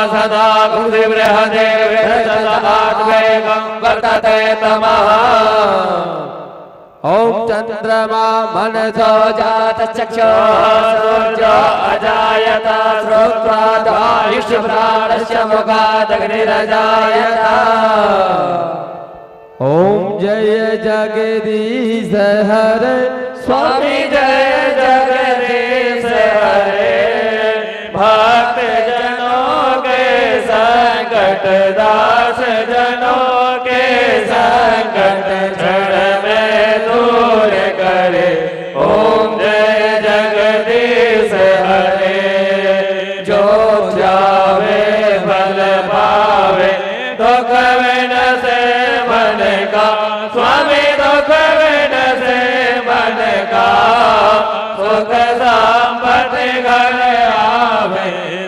सदा वर्तते तमः। ओम चंद्रमा मनसो जात चक्षुर्सूर्यो अजायत श्रोत्रादायुष्प्राणस्य मुखादग्निरजायत। ओम जय जगदीश हरे स्वामी जय जगदीश हरे। भक्त जनों के संकट दास जनों के संकट क्षण में दूर करे। ओम जय जगदीश हरे। जो जावे फल पावे दुख विन से मन का स्वामी दुख विन से मन का। सुख संपत्ति घर आवे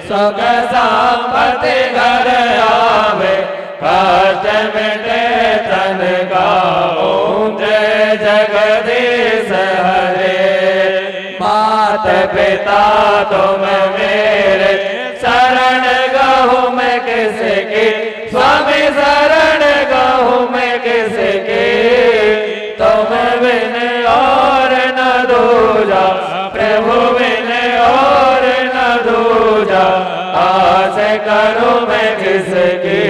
सुख संपत्ति घर आवे कष्ट मिटे तन का। ओम जय जगदीश हरे। मात पिता तुम मेरे शरण गहूँ मैं किसकी स्वामी शरण गहूँ मैं किसकी। तुम बिन और न दूजा प्रभु बिन और न दूजा। आस करूं मैं किसकी।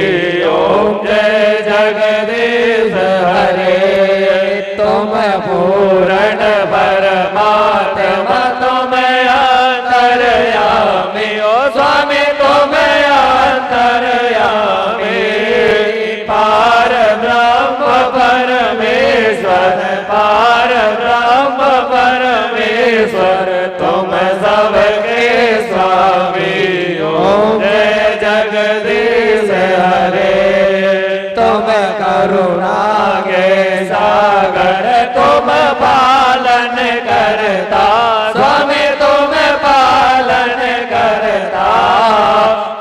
ओम जय जगदीश हरे। तुम पूर्ण परमात्मा तुम अंतर्यामी। ओ स्वामी तुम अंतर्यामी। पार ब्रह्म परमेश्वर पार ब्रह्म परमेश्वर तुम सबके स्वामी। ओम जय जगदीश हरे। तुम करुणा के सागर तुम पालन करता स्वामी तुम पालन करता।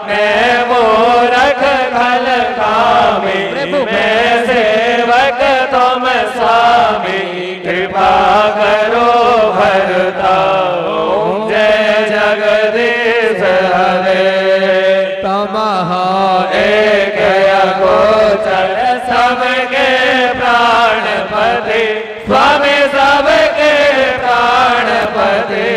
मैं मूर्ख खल कामी मैं सेवक तुम स्वामी कृपा करो भरता। ओम जय जगदीश हरे। तमः एक अगोचर सबके प्राणपति स्वामी सबके प्राणपति।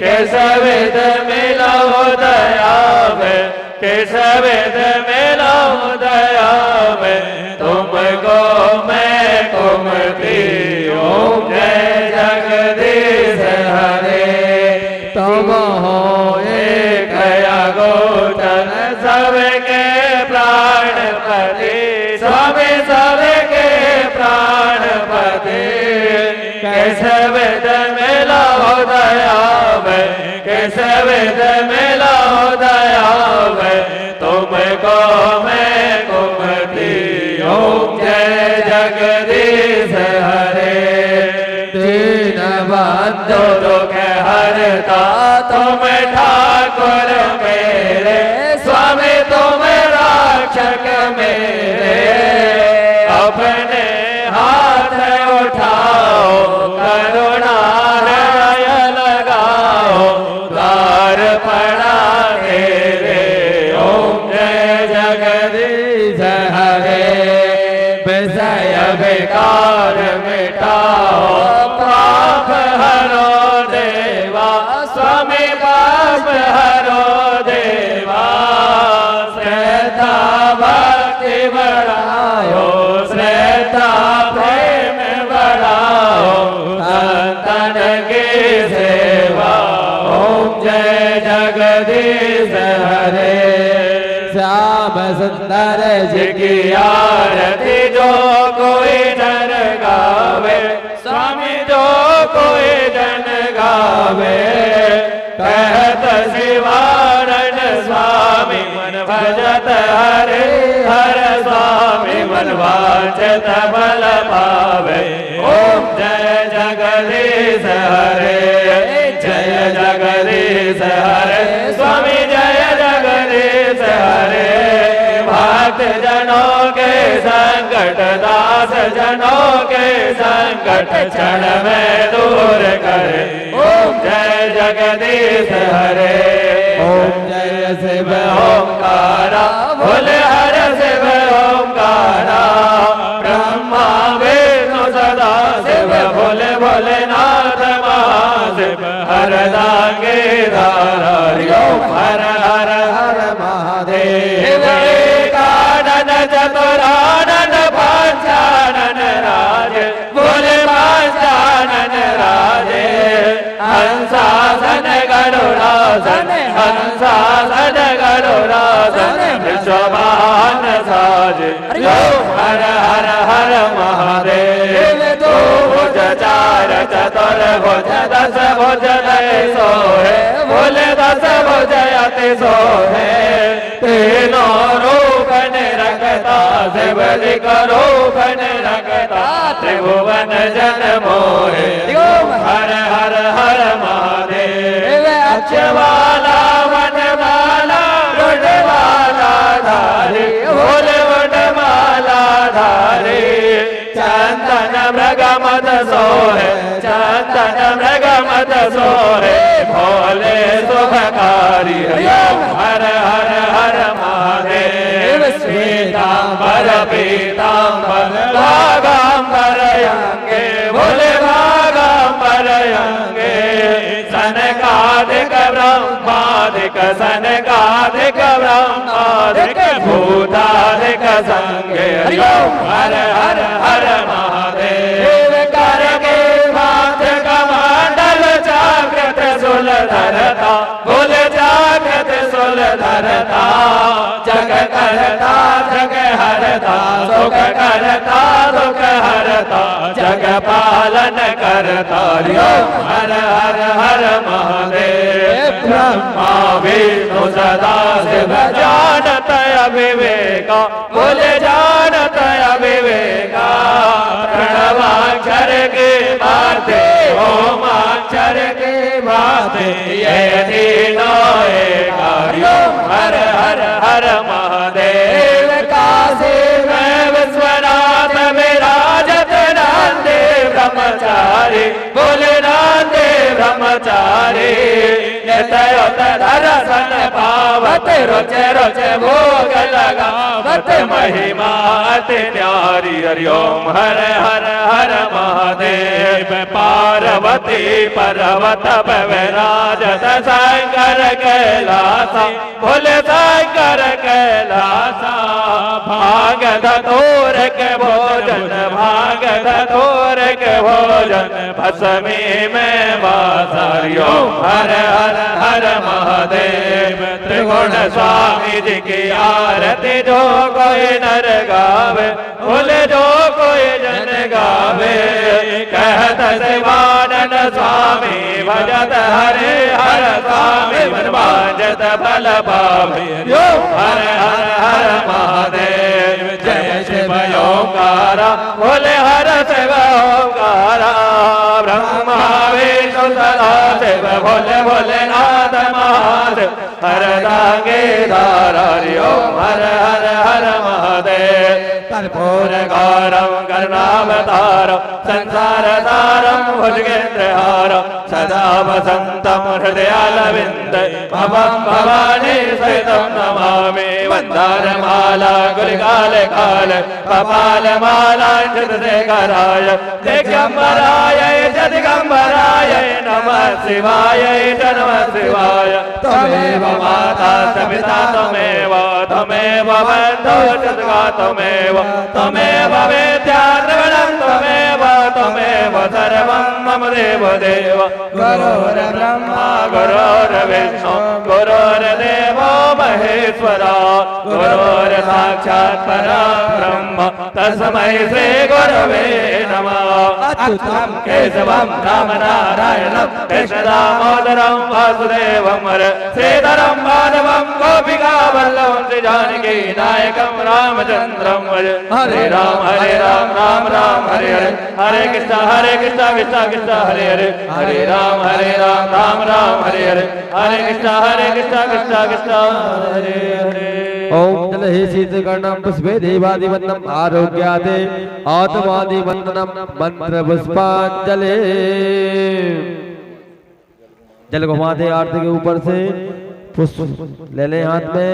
केशविद मिलो दया में केशविद मिलो दया में तुमको मैं कुमति। ओम जय जगदीश हरे। तुम हो एक अगोचर सबके प्राणपति स्वामी सबके प्राणपति। केशविद मिलो दया में केशविद मिलो दया में तुमको मैं कुमति। ओम जय जगदीश हरे। दीन बंधु दुख हरता तुम ठाकुर मेरे स्वामी तुम रक्षक मेरे। अपने हाथ उठाओ करुणा हृदय लगाओ द्वार पड़ा तेरे। ओम जय जगदीश हरे। विषय विकार मिटाओ पाप हरो देवा स्वामी पाप हरो देवा। श्रद्धा भक्ति बढ़ाओ श्रद्धा प्रेम बढ़ाओ संतन की सेवा। ओम जय जगदीश हरे। श्याम सुंदर जी की आरती जो कोई जन गावे स्वामी जो कोई जन गावे। कहत शिवानंद स्वामी मन भजत हरे हर स्वामी मन वांछित बल पावे। ओम जय जगदीश हरे। जय जगदीश हरे स्वामी जय जगदीश हरे। प्रकट दास जनों के संकट क्षण में दूर करे। ओम जय जगदीश हरे। ओम जय शिव ओंकारा बोले हर शिव ओंकारा। ब्रह्मा विष्णु सदा शिव बोले भोलेनाथ महाशिव। हर दांगे धारा ओम हर हर हर महादेव। एकानन चतुरानन पंचानन राजे बोले पंचानन राजे। हंसासन गरुड़ासन हंसासन गरुड़ासन विश्वमान साजे। हर हर हर महादेव। दो भुज चार चतुर भुज दस भुज सोहे बोले दस भुज अति सोहे। तीनों रूप निरखता शिव जी का रूप निरखता त्रिभुवन जन मोहे। हर हर हर महादेव। अक्षवाला वनमाला रुडमाला धारी बोले वनमाला धारी। चंदन मृगमद सोहे चंदन मृगमद सोहे भोले शुभकारी। हर हर हर महादेव। श्वेतांबर पीतांबर भागांबर अंगे बोले भागांबर अंगे। सनकादिक ब्रह्मादिक सनकादिक ब्रह्मादिक भूतादिक संगे। हर हर हर महादेव। करके माथ कमंडल जागृत सुल धरता बोले जागृत सुल धरता। जग करता जग हरता सुख करता दुख हरता जग पालन करता। हर हर हर महादेव। ब्रह्मा विष्णु सदा शिव जानत अविवेका बोले जानत अविवेका। प्रणवाक्षर के माथे ओमाक्षर के माथे ये तीनों एका। हर हर हर महादेव। काशी में विश्वनाथ विराजत नांदे ब्रह्मचारी बोले नांदे ब्रह्मचारी। नित्योत दर्शन पावत रोचे रोचे भोग लगावत महिमा अति न्यारी। हरि ओम हर हर हर महादेव। पार्वती पर्वत पे विराजत शंकर कैलासा बोले शंकर कैलासा। भाग धतूर के भोजन भाग धतूर के भोजन भस्मी में वासा। हर हर हर महादेव। त्रिगुण स्वामी जी की आरती जो कोई नर गावे बोले जो कोई जन गावे। कहत शिवानंद स्वामी भजत हरे हर स्वामी मनवांजत फल पावे। हर हर हर महादेव। जय शिव ओंकारा बोले हर शिव ओंकारा। ब्रह्मा विष्णु सदा शिव भोले भोलेनाथ महादेव। हर दांगे धारा ओम हर हर हर महादेव। कर्पूर गौरम करुणावतारम संसार सारम भुजगेन्द्रहारम सदा वसंतम हृदयालविंदे भवं भवानी सहितं नमामि। वंदारमाला गुलिकाले काले कपालमालांचितशेखराय दिगंबराय जदिगंबराय नमः शिवाय नमः शिवाय। त्वमेव माता च पिता त्वमेव त्वमेव बन्धो च सखा त्वमेव त्वमेव वेद्या द्रविणं त्वमेव त्वमेव सर्वं मम देव देव। गुरुर्ब्रह्मा गुरुर्विष्णु गुरुर्देवो महेश्वरा। गुरुर्साक्षात् परब्रह्म तस्मै श्री गुरवे नमः। अच्युतं केशवं रामनारायणं कृष्णदामोदरं वासुदेवं श्रीधरं माधवं गोपिकावल्लभं श्रीजानकी नायकं रामचन्द्रं भजे। हरे राम राम राम हरे हरे। हरे कृष्ण कृष्ण कृष्ण हरे हरे। हरे राम राम राम हरे हरे। हरे कृष्ण कृष्ण कृष्ण हरे हरे। ओम जल ही शीत वशीकरणं पुष्पे देवादिवन्दनम् आरोग्यादे आत्मादिवन्दनम् मंत्र पुष्पांजलि। जल घुमाते आरती के ऊपर से पुष्प ले ले हाथ में।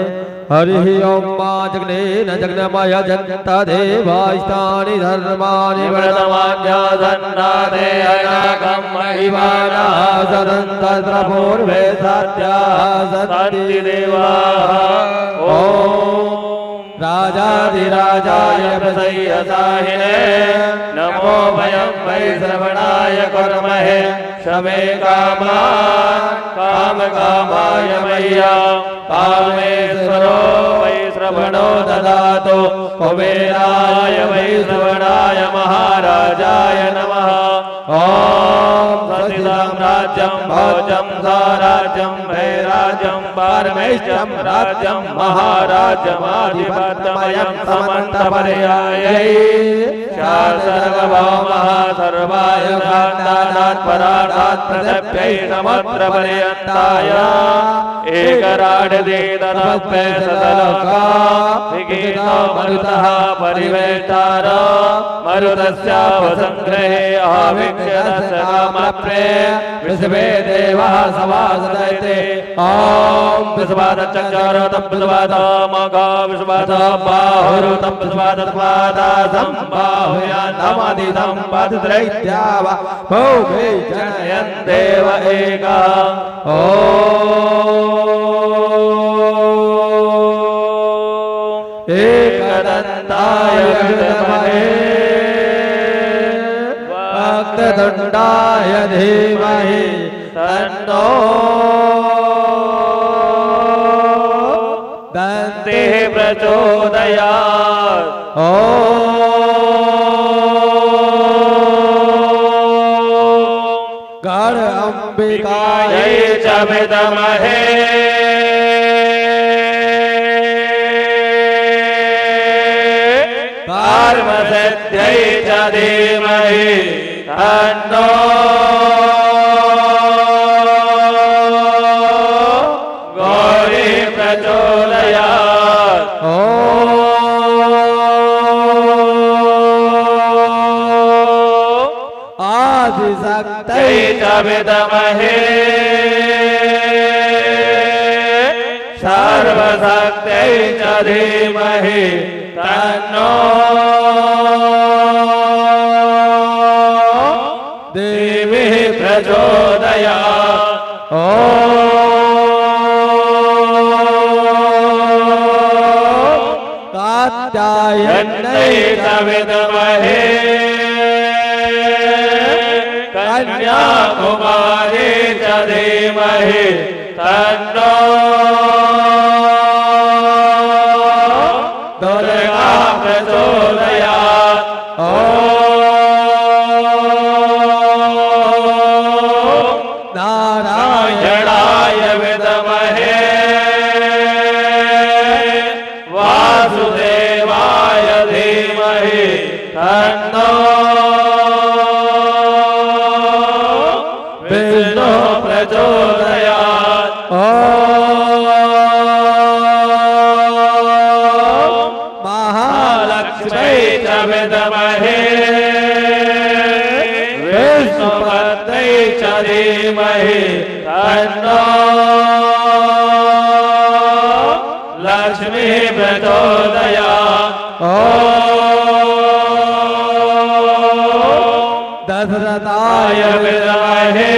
हरि ओम मां जगने न जगन माया जनता देवास्तानि धर्मानि वर्तमान्यासन्नादे अनागम महिमाना सदन्तत्र पूर्वे सत्या सन्ति देवा। ओम राजाधिराजाय प्रसय्यसाहिने नमो वयं वै श्रवणाय कुर्महे शमे कामान् कामकामाय मय्या कामेश्वरो वै श्रवणो ददातु कुबेराय वै श्रवणाय महाराजाय नमः। ओम सतितं राज्यं भोजं साराज्यं वैराज्यं पारमेष्ठ्यं राज्यं महाराज्यमाधिपत्यमयं समन्तपर्यायै शासनभौमः सर्वाय भक्तानात् पराणात् प्रदप्यै समत्र पर्यन्ताय एकराडदे तदप्ये सतलोका विगीतो मरुतः परिवेष्टार मरुतस्यावसङ्ग्रहे आविक्ष्यस्य कामप्रे विश्वे देवाः सभासदैते। ॐ विश्वादचक्षुरुतं विश्वादमघो विश्वादबाहुरुतं विश्वादपादासंबाहुयान्नमदिदं पदत्रैत्यावा भोगे जनयन् देव एकः। ॐ एकदन्ताय विद्महे वक्रतुण्डाय धीमहि तन्नो दन्तिः प्रचोदयात्। ॐ गण अम्बिकायै च विद्महे कर्मसिद्ध्यै च धीमहि तन्नो गौरी प्रचोदयात्। ॐ आदिशक्त्यै च विद्महे सर्वशक्त्यै च धीमहि तन्नो देवी प्रचोदयात्। ॐ कात्यायन्यै च विद्महे कन्याकुमारी च धीमहि तन्नो दुर्गा प्रचोदयात्। ॐ नारायणाय विद्महे वासुदेवाय धीमहि तन्नो विष्णु प्रचोदयात्। ॐ महालक्ष्मी च विद्महे विष्णुपत्न्यै च धीमहि तन्नो लक्ष्मी प्रचोदयात्। ॐ दशरथाय विद्महे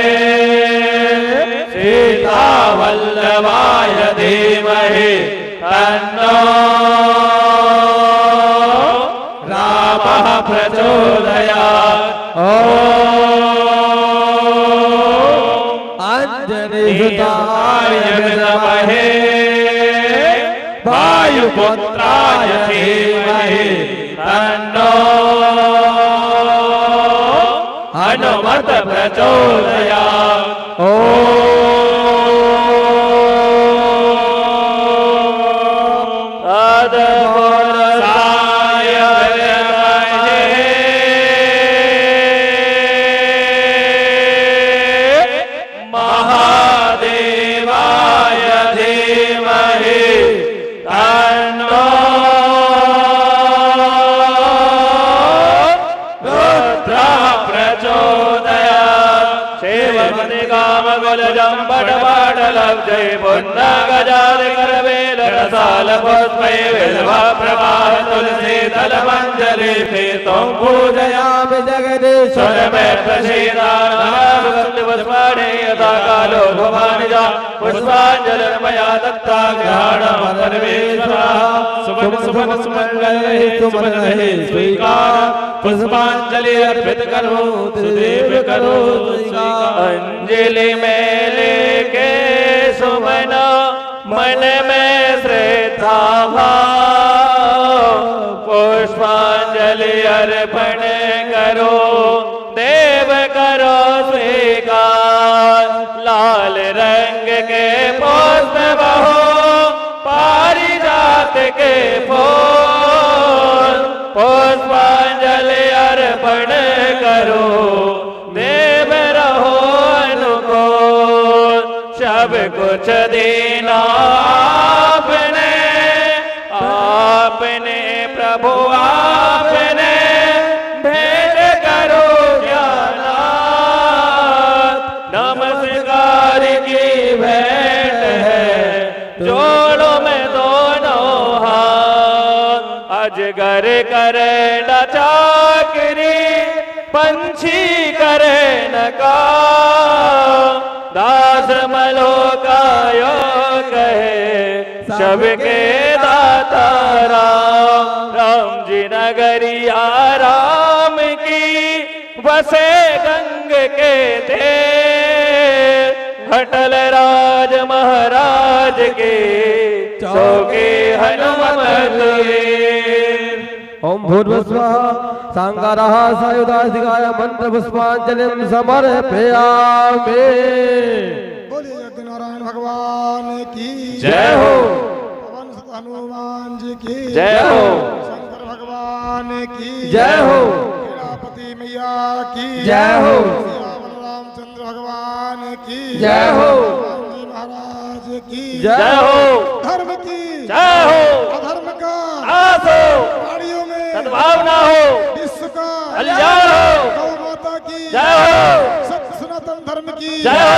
सीतावल्लभाय धीमहि तन्नो रामः प्रचोदयात्। ॐ अंजनीसुताय विद्महे वायुपुत्राय धीमहि तन्नो हनुमत प्रचोदयात्। ॐ तद्पुरुषाय विद्महे महादेवाय धीमहि तन्नो लब्धे पुण्य गजाद करवेल रसाल पुष्पै विल्वा प्रवाह तुलसी दल मंजरी तुम पूजयामि जगदीश्वर में प्रसीदानंद पुष्पाणि यथा कालो भवानिजा पुष्पांजलिर्मया दत्ता ग्रहणं परमेश्वरः सुमन सुमन सुमंगल सुमन स्वीकार पुष्पांजलि अर्पित करो सुदेव करो अंजलि में लेके सुमन मन में श्रद्धा भाव पुष्पांजलि अर्पण करो देव करो स्वीकार लाल रंग के पुष्प बहो पारिजात के फूल पुष्पांजलि अर्पण करो देव रहो अनुकूल सब कुछ देना आपने प्रभु आपने भेंट करो ज्ञानात नमस्कार की भेंट है जोड़ो में दोनों हाथ अजगर करे न चाकरी पंछी करे न काम दास मलोकायो कहे सबके दाता राम राम जी नगरिया राम की बसे गंग के देर घटल राज महाराज के चौके हनुमत ओम भूर्भुवः सांगारः सायुधाधिकाय मंत्र पुष्पांजलिं समर्पयामि। बोलिए सत्यनारायण भगवान की जय हो पवन सुत हनुमान जी की जय हो शंकर भगवान की जय हो लीलापति मैया की जय हो सियावर रामचंद्र भगवान की जय हो राम जी महाराज की जय हो धर्म की जय हो अधर्म का नाश हो प्राणियों में सद्भावना हो विश्व का कल्याण हो गौ माता की जय हो सत्य सनातन धर्म की जय हो